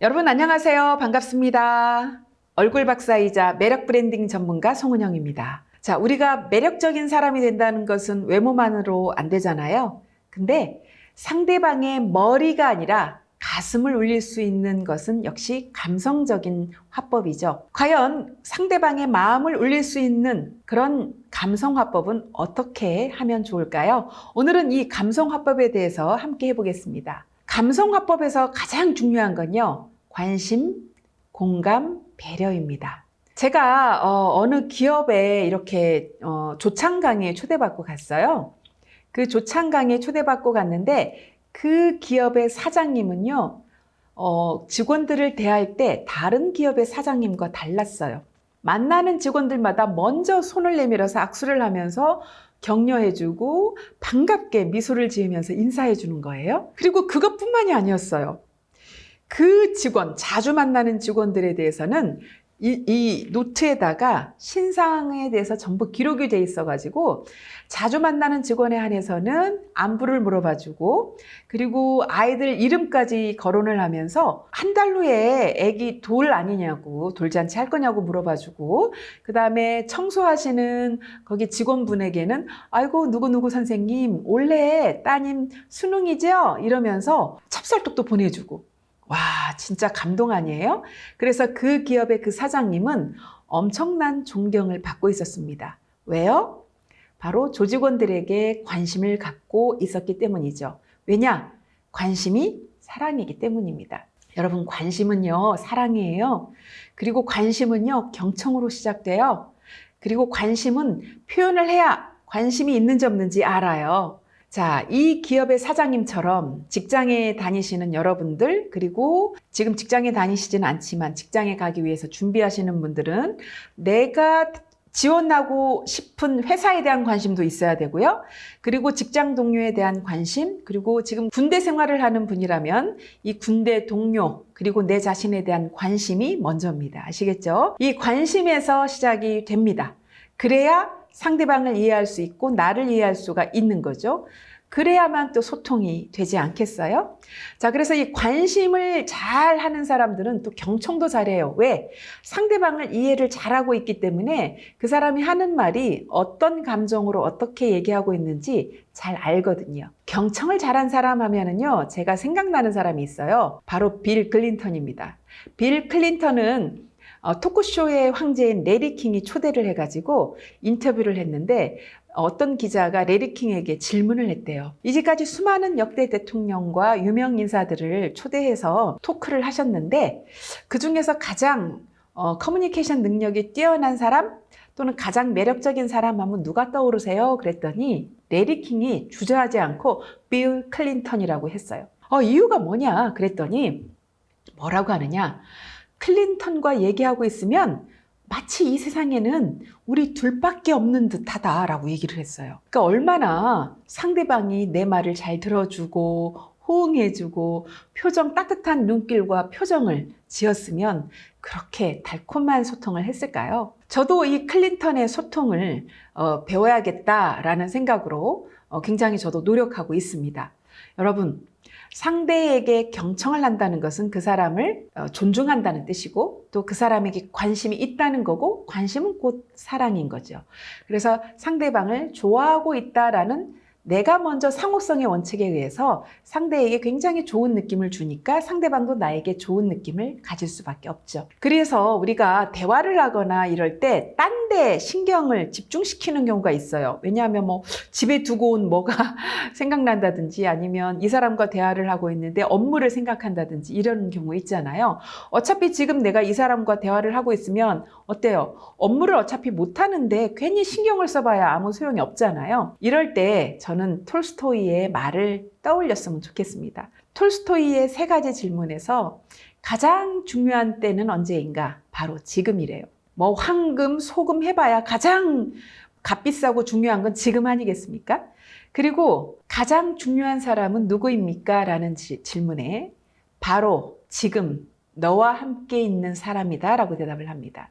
여러분 안녕하세요. 반갑습니다. 얼굴 박사이자 매력 브랜딩 전문가 송은영입니다. 자, 우리가 매력적인 사람이 된다는 것은 외모만으로 안 되잖아요. 근데 상대방의 머리가 아니라 가슴을 울릴 수 있는 것은 역시 감성적인 화법이죠. 과연 상대방의 마음을 울릴 수 있는 그런 감성 화법은 어떻게 하면 좋을까요? 오늘은 이 감성 화법에 대해서 함께 해보겠습니다. 감성 화법에서 가장 중요한 건요, 관심, 공감, 배려입니다. 제가 어느 기업에 이렇게 조창 강의에 초대받고 갔어요. 그 조창 강의에 초대받고 갔는데 그 기업의 사장님은요, 직원들을 대할 때 다른 기업의 사장님과 달랐어요. 만나는 직원들마다 먼저 손을 내밀어서 악수를 하면서 격려해주고 반갑게 미소를 지으면서 인사해주는 거예요. 그리고 그것뿐만이 아니었어요. 그 직원, 자주 만나는 직원들에 대해서는 이 노트에다가 신상에 대해서 전부 기록이 돼 있어가지고 자주 만나는 직원에 한해서는 안부를 물어봐주고, 그리고 아이들 이름까지 거론을 하면서 한 달 후에 애기 돌 아니냐고, 돌잔치 할 거냐고 물어봐주고, 그 다음에 청소하시는 거기 직원분에게는 아이고 누구누구 선생님 올해 따님 수능이죠? 이러면서 찹쌀떡도 보내주고. 와, 진짜 감동 아니에요? 그래서 그 기업의 그 사장님은 엄청난 존경을 받고 있었습니다. 왜요? 바로 조직원들에게 관심을 갖고 있었기 때문이죠. 왜냐? 관심이 사랑이기 때문입니다. 여러분, 관심은요, 사랑이에요. 그리고 관심은요, 경청으로 시작돼요. 그리고 관심은 표현을 해야 관심이 있는지 없는지 알아요. 자, 이 기업의 사장님처럼 직장에 다니시는 여러분들, 그리고 지금 직장에 다니시지는 않지만 직장에 가기 위해서 준비하시는 분들은 내가 지원하고 싶은 회사에 대한 관심도 있어야 되고요. 그리고 직장 동료에 대한 관심, 그리고 지금 군대 생활을 하는 분이라면 이 군대 동료, 그리고 내 자신에 대한 관심이 먼저입니다. 아시겠죠? 이 관심에서 시작이 됩니다. 그래야 상대방을 이해할 수 있고 나를 이해할 수가 있는 거죠. 그래야만 또 소통이 되지 않겠어요? 자, 그래서 이 관심을 잘 하는 사람들은 또 경청도 잘해요. 왜? 상대방을 이해를 잘하고 있기 때문에 그 사람이 하는 말이 어떤 감정으로 어떻게 얘기하고 있는지 잘 알거든요. 경청을 잘한 사람 하면은요, 제가 생각나는 사람이 있어요. 바로 빌 클린턴입니다. 빌 클린턴은 토크쇼의 황제인 레리 킹이 초대를 해가지고 인터뷰를 했는데 어떤 기자가 레리 킹에게 질문을 했대요. 이제까지 수많은 역대 대통령과 유명 인사들을 초대해서 토크를 하셨는데 그 중에서 가장 커뮤니케이션 능력이 뛰어난 사람 또는 가장 매력적인 사람 하면 누가 떠오르세요? 그랬더니 레리 킹이 주저하지 않고 빌 클린턴이라고 했어요. 이유가 뭐냐? 그랬더니 뭐라고 하느냐? 클린턴과 얘기하고 있으면 마치 이 세상에는 우리 둘밖에 없는 듯하다라고 얘기를 했어요. 그러니까 얼마나 상대방이 내 말을 잘 들어주고 호응해주고 따뜻한 눈길과 표정을 지었으면 그렇게 달콤한 소통을 했을까요? 저도 이 클린턴의 소통을 배워야겠다라는 생각으로 굉장히 저도 노력하고 있습니다. 여러분, 상대에게 경청을 한다는 것은 그 사람을 존중한다는 뜻이고 또 그 사람에게 관심이 있다는 거고, 관심은 곧 사랑인 거죠. 그래서 상대방을 좋아하고 있다라는 내가 먼저 상호성의 원칙에 의해서 상대에게 굉장히 좋은 느낌을 주니까 상대방도 나에게 좋은 느낌을 가질 수밖에 없죠. 그래서 우리가 대화를 하거나 이럴 때 딴 데 신경을 집중시키는 경우가 있어요. 왜냐하면 집에 두고 온 뭐가 생각난다든지 아니면 이 사람과 대화를 하고 있는데 업무를 생각한다든지 이런 경우 있잖아요. 어차피 지금 내가 이 사람과 대화를 하고 있으면 어때요? 업무를 어차피 못하는데 괜히 신경을 써봐야 아무 소용이 없잖아요. 이럴 때 저는 톨스토이의 말을 떠올렸으면 좋겠습니다. 톨스토이의 3가지 질문에서 가장 중요한 때는 언제인가? 바로 지금이래요. 황금, 소금 해봐야 가장 값비싸고 중요한 건 지금 아니겠습니까? 그리고 가장 중요한 사람은 누구입니까? 라는 질문에 바로 지금 너와 함께 있는 사람이다 라고 대답을 합니다.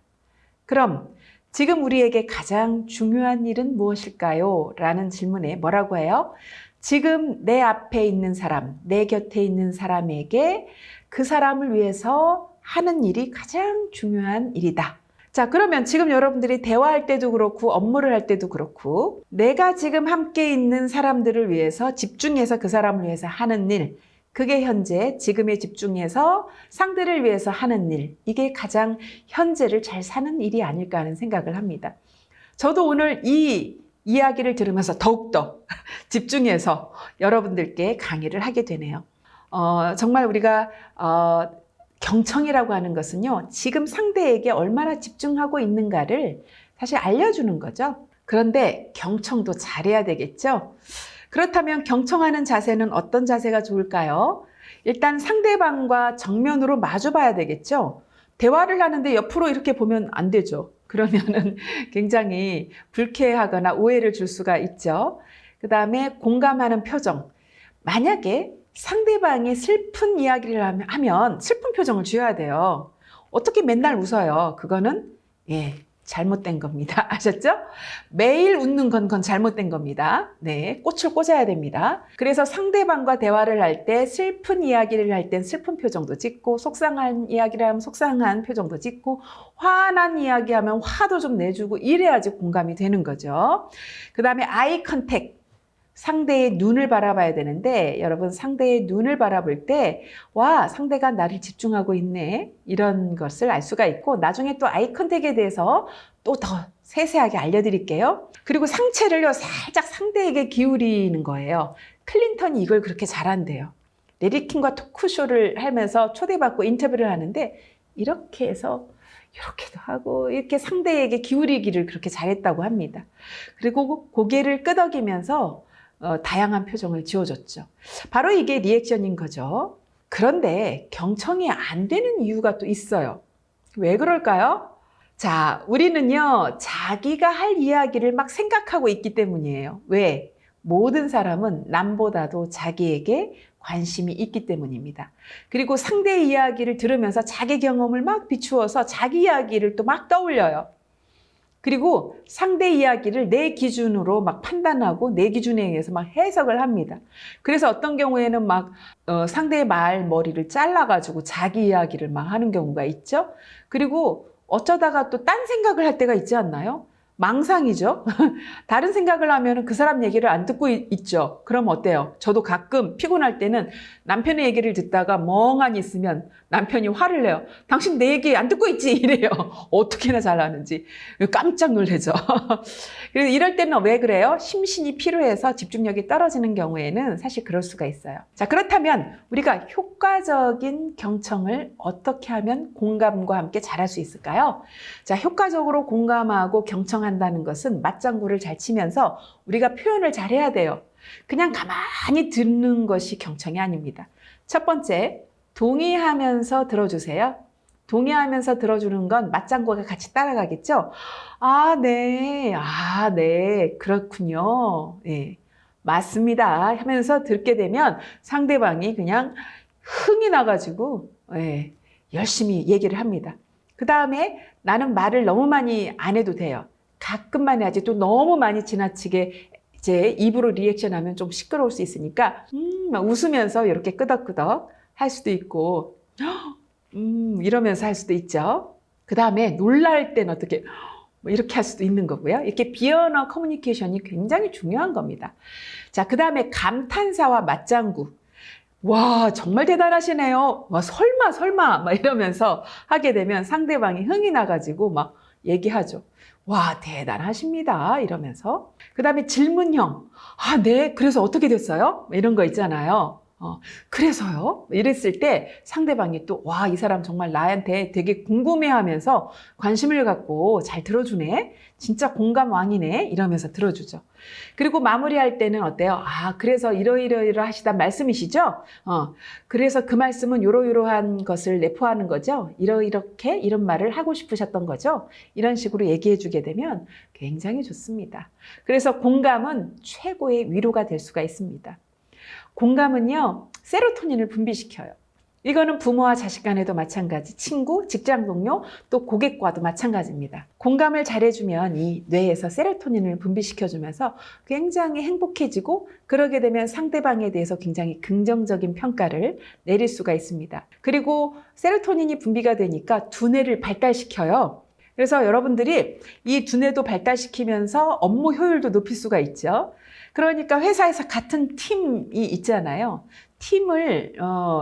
그럼 지금 우리에게 가장 중요한 일은 무엇일까요? 라는 질문에 뭐라고 해요? 지금 내 앞에 있는 사람, 내 곁에 있는 사람에게 그 사람을 위해서 하는 일이 가장 중요한 일이다. 자, 그러면 지금 여러분들이 대화할 때도 그렇고 업무를 할 때도 그렇고 내가 지금 함께 있는 사람들을 위해서 집중해서 그 사람을 위해서 하는 일, 그게 현재 지금에 집중해서 상대를 위해서 하는 일, 이게 가장 현재를 잘 사는 일이 아닐까 하는 생각을 합니다. 저도 오늘 이 이야기를 들으면서 더욱더 집중해서 여러분들께 강의를 하게 되네요. 정말 우리가 경청이라고 하는 것은요, 지금 상대에게 얼마나 집중하고 있는가를 사실 알려주는 거죠. 그런데 경청도 잘해야 되겠죠? 그렇다면 경청하는 자세는 어떤 자세가 좋을까요? 일단 상대방과 정면으로 마주 봐야 되겠죠? 대화를 하는데 옆으로 이렇게 보면 안 되죠. 그러면은 굉장히 불쾌하거나 오해를 줄 수가 있죠. 그 다음에 공감하는 표정. 만약에 상대방이 슬픈 이야기를 하면 슬픈 표정을 지어야 돼요. 어떻게 맨날 웃어요? 그거는 잘못된 겁니다. 아셨죠? 매일 웃는 건 잘못된 겁니다. 네, 꽃을 꽂아야 됩니다. 그래서 상대방과 대화를 할 때 슬픈 이야기를 할 땐 슬픈 표정도 짓고 속상한 이야기를 하면 속상한 표정도 짓고 화난 이야기하면 화도 좀 내주고 이래야지 공감이 되는 거죠. 그 다음에 아이 컨택. 상대의 눈을 바라봐야 되는데 여러분 상대의 눈을 바라볼 때 와, 상대가 나를 집중하고 있네 이런 것을 알 수가 있고 나중에 또 아이 컨택에 대해서 또 더 세세하게 알려드릴게요. 그리고 상체를요 살짝 상대에게 기울이는 거예요. 클린턴이 이걸 그렇게 잘한대요. 레리킹과 토크쇼를 하면서 초대받고 인터뷰를 하는데 이렇게 해서 이렇게도 하고 이렇게 상대에게 기울이기를 그렇게 잘했다고 합니다. 그리고 고개를 끄덕이면서 다양한 표정을 지어줬죠. 바로 이게 리액션인 거죠. 그런데 경청이 안 되는 이유가 또 있어요. 왜 그럴까요? 자, 우리는요, 자기가 할 이야기를 막 생각하고 있기 때문이에요. 왜? 모든 사람은 남보다도 자기에게 관심이 있기 때문입니다. 그리고 상대의 이야기를 들으면서 자기 경험을 막 비추어서 자기 이야기를 또 막 떠올려요. 그리고 상대 이야기를 내 기준으로 막 판단하고 내 기준에 의해서 막 해석을 합니다. 그래서 어떤 경우에는 막 상대의 말머리를 잘라가지고 자기 이야기를 막 하는 경우가 있죠. 그리고 어쩌다가 또 딴 생각을 할 때가 있지 않나요? 망상이죠. 다른 생각을 하면 그 사람 얘기를 안 듣고 있죠. 그럼 어때요? 저도 가끔 피곤할 때는 남편의 얘기를 듣다가 멍하니 있으면 남편이 화를 내요. 당신 내 얘기 안 듣고 있지? 이래요. 어떻게나 잘하는지. 깜짝 놀라죠. 그래서 이럴 때는 왜 그래요? 심신이 피로해서 집중력이 떨어지는 경우에는 사실 그럴 수가 있어요. 자, 그렇다면 우리가 효과적인 경청을 어떻게 하면 공감과 함께 잘할 수 있을까요? 자, 효과적으로 공감하고 경청한다는 것은 맞장구를 잘 치면서 우리가 표현을 잘 해야 돼요. 그냥 가만히 듣는 것이 경청이 아닙니다. 첫 번째, 동의하면서 들어주세요. 동의하면서 들어주는 건 맞장구가 같이 따라가겠죠? 아, 네. 아, 네. 그렇군요. 네. 맞습니다. 하면서 듣게 되면 상대방이 그냥 흥이 나가지고 열심히 얘기를 합니다. 그 다음에 나는 말을 너무 많이 안 해도 돼요. 가끔만 해야지 또 너무 많이 지나치게 이제 입으로 리액션하면 좀 시끄러울 수 있으니까 막 웃으면서 이렇게 끄덕끄덕 할 수도 있고 이러면서 할 수도 있죠. 그 다음에 놀랄 때는 어떻게 뭐 이렇게 할 수도 있는 거고요. 이렇게 비언어 커뮤니케이션이 굉장히 중요한 겁니다. 자, 그 다음에 감탄사와 맞장구. 와, 정말 대단하시네요. 와, 설마 막 이러면서 하게 되면 상대방이 흥이 나가지고 막 얘기하죠. 와, 대단하십니다. 이러면서. 그 다음에 질문형. 아, 네. 그래서 어떻게 됐어요? 이런 거 있잖아요. 그래서요? 이랬을 때 상대방이 또, 와, 이 사람 정말 나한테 되게 궁금해 하면서 관심을 갖고 잘 들어주네? 진짜 공감왕이네? 이러면서 들어주죠. 그리고 마무리할 때는 어때요? 아, 그래서 이러이러하시단 말씀이시죠? 그래서 그 말씀은 요러요러한 것을 내포하는 거죠? 이렇게 이런 말을 하고 싶으셨던 거죠? 이런 식으로 얘기해 주게 되면 굉장히 좋습니다. 그래서 공감은 최고의 위로가 될 수가 있습니다. 공감은요, 세로토닌을 분비시켜요. 이거는 부모와 자식 간에도 마찬가지, 친구, 직장 동료, 또 고객과도 마찬가지입니다. 공감을 잘해주면 이 뇌에서 세로토닌을 분비시켜주면서 굉장히 행복해지고, 그러게 되면 상대방에 대해서 굉장히 긍정적인 평가를 내릴 수가 있습니다. 그리고 세로토닌이 분비가 되니까 두뇌를 발달시켜요. 그래서 여러분들이 이 두뇌도 발달시키면서 업무 효율도 높일 수가 있죠. 그러니까 회사에서 같은 팀이 있잖아요. 팀을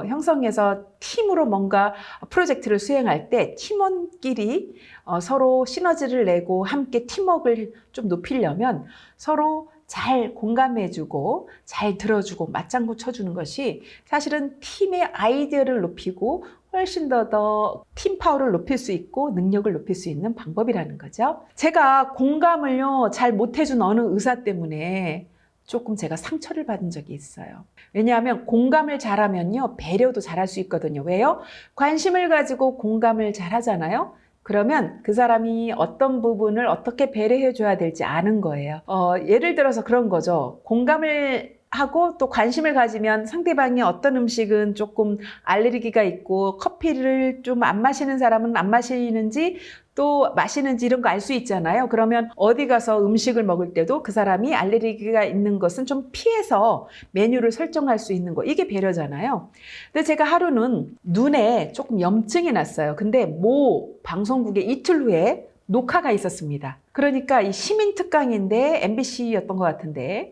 형성해서 팀으로 뭔가 프로젝트를 수행할 때 팀원끼리 서로 시너지를 내고 함께 팀워크를 좀 높이려면 서로 잘 공감해주고 잘 들어주고 맞장구 쳐주는 것이 사실은 팀의 아이디어를 높이고 훨씬 더 팀 파워를 높일 수 있고 능력을 높일 수 있는 방법이라는 거죠. 제가 공감을요 잘 못해준 어느 의사 때문에 조금 제가 상처를 받은 적이 있어요. 왜냐하면 공감을 잘하면요 배려도 잘할 수 있거든요. 왜요? 관심을 가지고 공감을 잘하잖아요. 그러면 그 사람이 어떤 부분을 어떻게 배려해 줘야 될지 아는 거예요. 예를 들어서 그런 거죠. 공감을 하고 또 관심을 가지면 상대방이 어떤 음식은 조금 알레르기가 있고 커피를 좀 안 마시는 사람은 안 마시는지 또 마시는지 이런 거 알 수 있잖아요. 그러면 어디 가서 음식을 먹을 때도 그 사람이 알레르기가 있는 것은 좀 피해서 메뉴를 설정할 수 있는 거, 이게 배려잖아요. 근데 제가 하루는 눈에 조금 염증이 났어요. 근데 모 방송국에 이틀 후에 녹화가 있었습니다. 그러니까 이 시민특강인데 MBC였던 것 같은데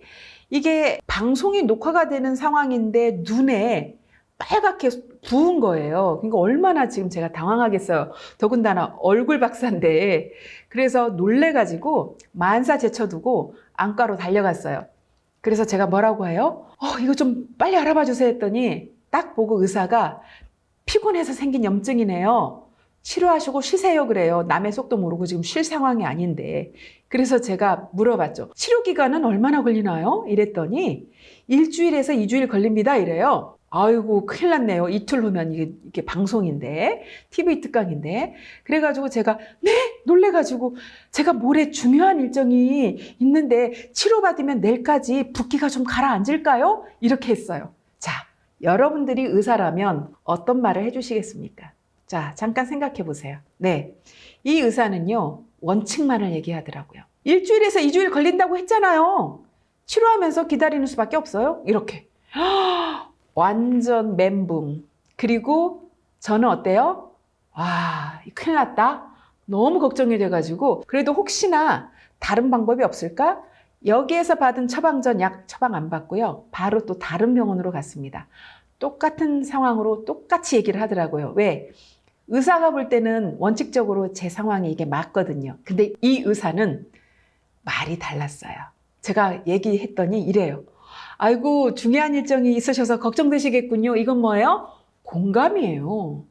이게 방송이 녹화가 되는 상황인데 눈에 빨갛게 부은 거예요. 그러니까 얼마나 지금 제가 당황하겠어요. 더군다나 얼굴 박사인데. 그래서 놀래가지고 만사 제쳐두고 안과로 달려갔어요. 그래서 제가 뭐라고 해요? 이거 좀 빨리 알아봐 주세요 했더니 딱 보고 의사가 피곤해서 생긴 염증이네요. 치료하시고 쉬세요 그래요. 남의 속도 모르고 지금 쉴 상황이 아닌데. 그래서 제가 물어봤죠. 치료 기간은 얼마나 걸리나요? 이랬더니 일주일에서 2주일 걸립니다 이래요. 아이고 큰일 났네요. 이틀 후면 이게 방송인데 TV 특강인데. 그래가지고 제가 네? 놀래가지고 제가 모레 중요한 일정이 있는데 치료받으면 내일까지 붓기가 좀 가라앉을까요? 이렇게 했어요. 자, 여러분들이 의사라면 어떤 말을 해주시겠습니까? 자, 잠깐 생각해 보세요. 네, 이 의사는요 원칙만을 얘기하더라고요. 일주일에서 2주일 걸린다고 했잖아요. 치료하면서 기다리는 수밖에 없어요. 이렇게. 완전 멘붕. 그리고 저는 어때요? 와, 큰일 났다. 너무 걱정이 돼가지고 그래도 혹시나 다른 방법이 없을까? 여기에서 받은 처방전 약 처방 안 받고요. 바로 또 다른 병원으로 갔습니다. 똑같은 상황으로 똑같이 얘기를 하더라고요. 왜? 의사가 볼 때는 원칙적으로 제 상황이 이게 맞거든요. 근데 이 의사는 말이 달랐어요. 제가 얘기했더니 이래요. 아이고 중요한 일정이 있으셔서 걱정되시겠군요. 이건 뭐예요? 공감이에요.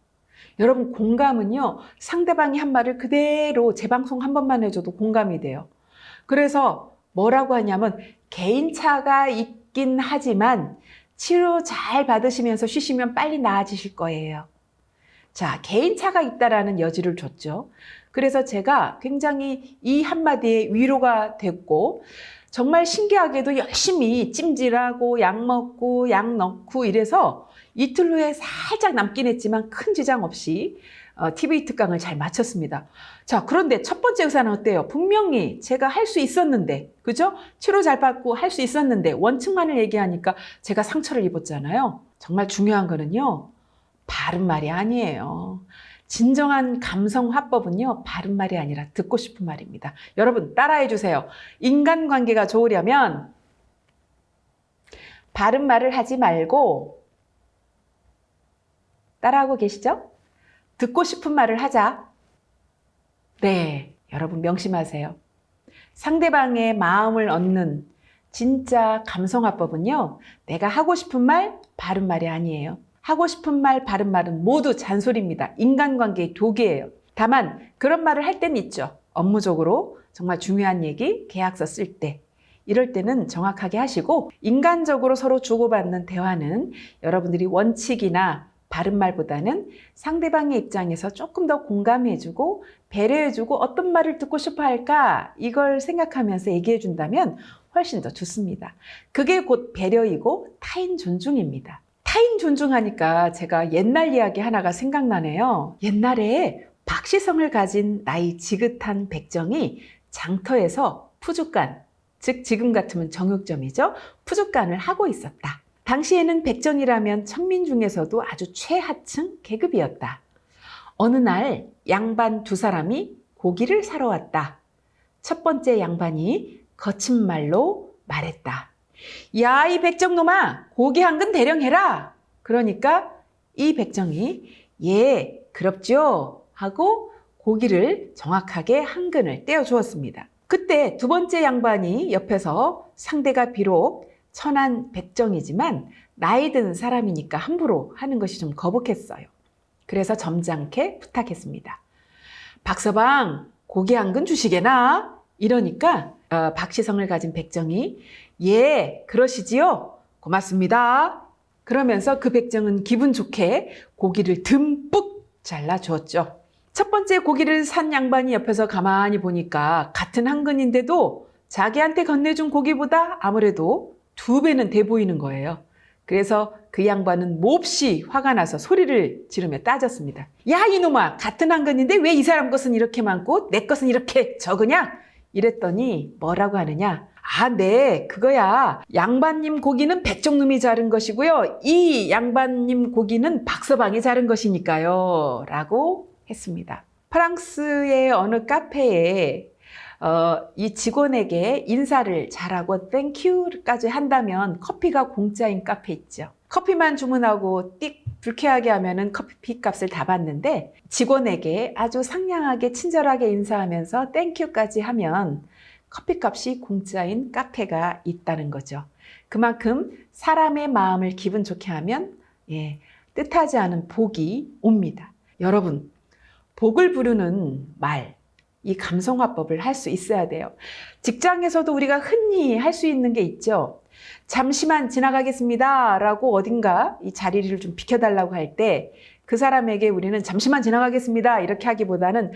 여러분 공감은요 상대방이 한 말을 그대로 재방송 한 번만 해줘도 공감이 돼요. 그래서 뭐라고 하냐면 개인차가 있긴 하지만 치료 잘 받으시면서 쉬시면 빨리 나아지실 거예요. 자, 개인차가 있다라는 여지를 줬죠. 그래서 제가 굉장히 이 한마디에 위로가 됐고 정말 신기하게도 열심히 찜질하고 약 먹고 약 넣고 이래서 이틀 후에 살짝 남긴 했지만 큰 지장 없이 TV 특강을 잘 마쳤습니다. 자, 그런데 첫 번째 의사는 어때요? 분명히 제가 할 수 있었는데, 그죠? 치료 잘 받고 할 수 있었는데 원칙만을 얘기하니까 제가 상처를 입었잖아요. 정말 중요한 거는요. 바른 말이 아니에요. 진정한 감성 화법은요, 바른 말이 아니라 듣고 싶은 말입니다. 여러분 따라해 주세요. 인간관계가 좋으려면 바른 말을 하지 말고 따라하고 계시죠? 듣고 싶은 말을 하자. 네, 여러분 명심하세요. 상대방의 마음을 얻는 진짜 감성화법은요, 내가 하고 싶은 말, 바른 말이 아니에요. 하고 싶은 말, 바른 말은 모두 잔소리입니다. 인간관계의 독이에요. 다만 그런 말을 할 때는 있죠. 업무적으로 정말 중요한 얘기, 계약서 쓸 때. 이럴 때는 정확하게 하시고 인간적으로 서로 주고받는 대화는 여러분들이 원칙이나 바른 말보다는 상대방의 입장에서 조금 더 공감해주고 배려해주고 어떤 말을 듣고 싶어 할까? 이걸 생각하면서 얘기해준다면 훨씬 더 좋습니다. 그게 곧 배려이고 타인 존중입니다. 타인 존중하니까 제가 옛날 이야기 하나가 생각나네요. 옛날에 박시성을 가진 나이 지긋한 백정이 장터에서 푸주간, 즉 지금 같으면 정육점이죠. 푸주간을 하고 있었다. 당시에는 백정이라면 천민 중에서도 아주 최하층 계급이었다. 어느 날 양반 두 사람이 고기를 사러 왔다. 첫 번째 양반이 거친 말로 말했다. 야, 이 백정놈아, 고기 한 근 대령 해라. 그러니까 이 백정이 예, 그럽죠 하고 고기를 정확하게 한 근을 떼어 주었습니다. 그때 두 번째 양반이 옆에서 상대가 비록 천한 백정이지만 나이 든 사람이니까 함부로 하는 것이 좀 거북했어요. 그래서 점잖게 부탁했습니다. 박서방, 고기 한 근 주시게나? 이러니까 박시성을 가진 백정이 예, 그러시지요? 고맙습니다. 그러면서 그 백정은 기분 좋게 고기를 듬뿍 잘라주었죠. 첫 번째 고기를 산 양반이 옆에서 가만히 보니까 같은 한 근인데도 자기한테 건네준 고기보다 아무래도 2배는 돼 보이는 거예요. 그래서 그 양반은 몹시 화가 나서 소리를 지르며 따졌습니다. 야, 이놈아, 같은 한 근인데 왜 이 사람 것은 이렇게 많고 내 것은 이렇게 적으냐? 이랬더니 뭐라고 하느냐? 아, 네, 그거야. 양반님 고기는 백정놈이 자른 것이고요. 이 양반님 고기는 박서방이 자른 것이니까요. 라고 했습니다. 프랑스의 어느 카페에 이 직원에게 인사를 잘하고 땡큐까지 한다면 커피가 공짜인 카페 있죠. 커피만 주문하고 띡 불쾌하게 하면은 커피 값을 다 받는데 직원에게 아주 상냥하게 친절하게 인사하면서 땡큐까지 하면 커피값이 공짜인 카페가 있다는 거죠. 그만큼 사람의 마음을 기분 좋게 하면 뜻하지 않은 복이 옵니다. 여러분, 복을 부르는 말, 이 감성화법을 할 수 있어야 돼요. 직장에서도 우리가 흔히 할 수 있는 게 있죠. 잠시만 지나가겠습니다 라고 어딘가 이 자리를 좀 비켜달라고 할 때 그 사람에게 우리는 잠시만 지나가겠습니다 이렇게 하기보다는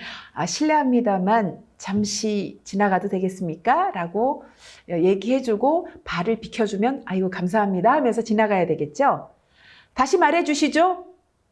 실례합니다만 잠시 지나가도 되겠습니까? 라고 얘기해주고 발을 비켜주면 아이고 감사합니다 하면서 지나가야 되겠죠. 다시 말해 주시죠.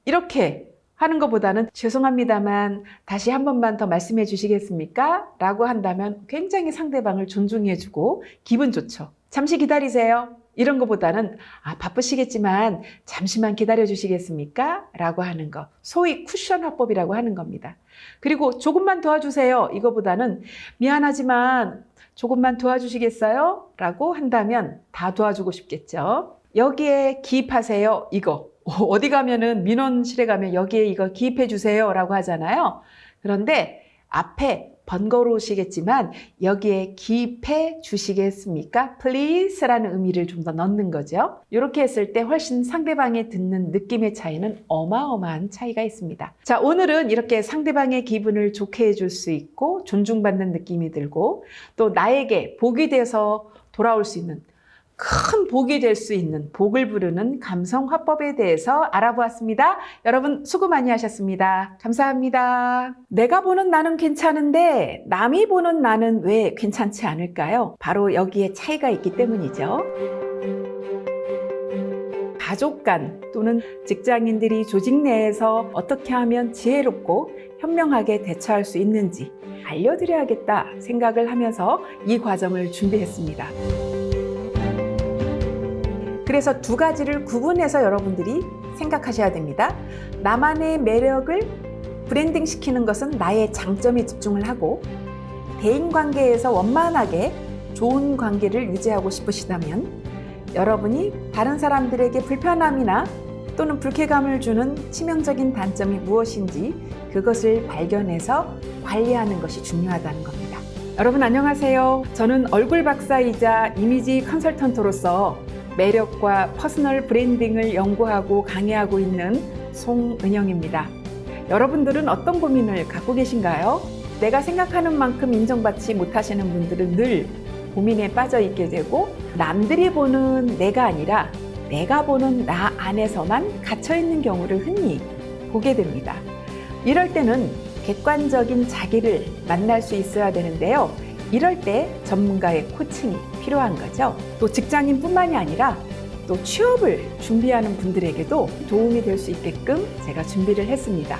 이렇게 하는 것보다는 죄송합니다만 다시 한 번만 더 말씀해 주시겠습니까? 라고 한다면 굉장히 상대방을 존중해주고 기분 좋죠. 잠시 기다리세요. 이런 것보다는 바쁘시겠지만 잠시만 기다려 주시겠습니까? 라고 하는 거. 소위 쿠션 화법이라고 하는 겁니다. 그리고 조금만 도와주세요. 이거보다는 미안하지만 조금만 도와주시겠어요? 라고 한다면 다 도와주고 싶겠죠. 여기에 기입하세요. 이거. 어디 가면은 민원실에 가면 여기에 이거 기입해 주세요 라고 하잖아요. 그런데 앞에 번거로우시겠지만 여기에 기입해 주시겠습니까? Please 라는 의미를 좀 더 넣는 거죠. 이렇게 했을 때 훨씬 상대방이 듣는 느낌의 차이는 어마어마한 차이가 있습니다. 자, 오늘은 이렇게 상대방의 기분을 좋게 해줄 수 있고 존중받는 느낌이 들고 또 나에게 복이 돼서 돌아올 수 있는 큰 복이 될 수 있는 복을 부르는 감성 화법에 대해서 알아보았습니다. 여러분 수고 많이 하셨습니다. 감사합니다. 내가 보는 나는 괜찮은데 남이 보는 나는 왜 괜찮지 않을까요? 바로 여기에 차이가 있기 때문이죠. 가족 간 또는 직장인들이 조직 내에서 어떻게 하면 지혜롭고 현명하게 대처할 수 있는지 알려드려야겠다 생각을 하면서 이 과정을 준비했습니다. 그래서 2가지를 구분해서 여러분들이 생각하셔야 됩니다. 나만의 매력을 브랜딩 시키는 것은 나의 장점에 집중을 하고 대인관계에서 원만하게 좋은 관계를 유지하고 싶으시다면 여러분이 다른 사람들에게 불편함이나 또는 불쾌감을 주는 치명적인 단점이 무엇인지 그것을 발견해서 관리하는 것이 중요하다는 겁니다. 여러분 안녕하세요. 저는 얼굴 박사이자 이미지 컨설턴트로서 매력과 퍼스널 브랜딩을 연구하고 강의하고 있는 송은영입니다. 여러분들은 어떤 고민을 갖고 계신가요? 내가 생각하는 만큼 인정받지 못하시는 분들은 늘 고민에 빠져 있게 되고 남들이 보는 내가 아니라 내가 보는 나 안에서만 갇혀 있는 경우를 흔히 보게 됩니다. 이럴 때는 객관적인 자기를 만날 수 있어야 되는데요. 이럴 때 전문가의 코칭이 필요한 거죠. 또 직장인뿐만이 아니라 또 취업을 준비하는 분들에게도 도움이 될 수 있게끔 제가 준비를 했습니다.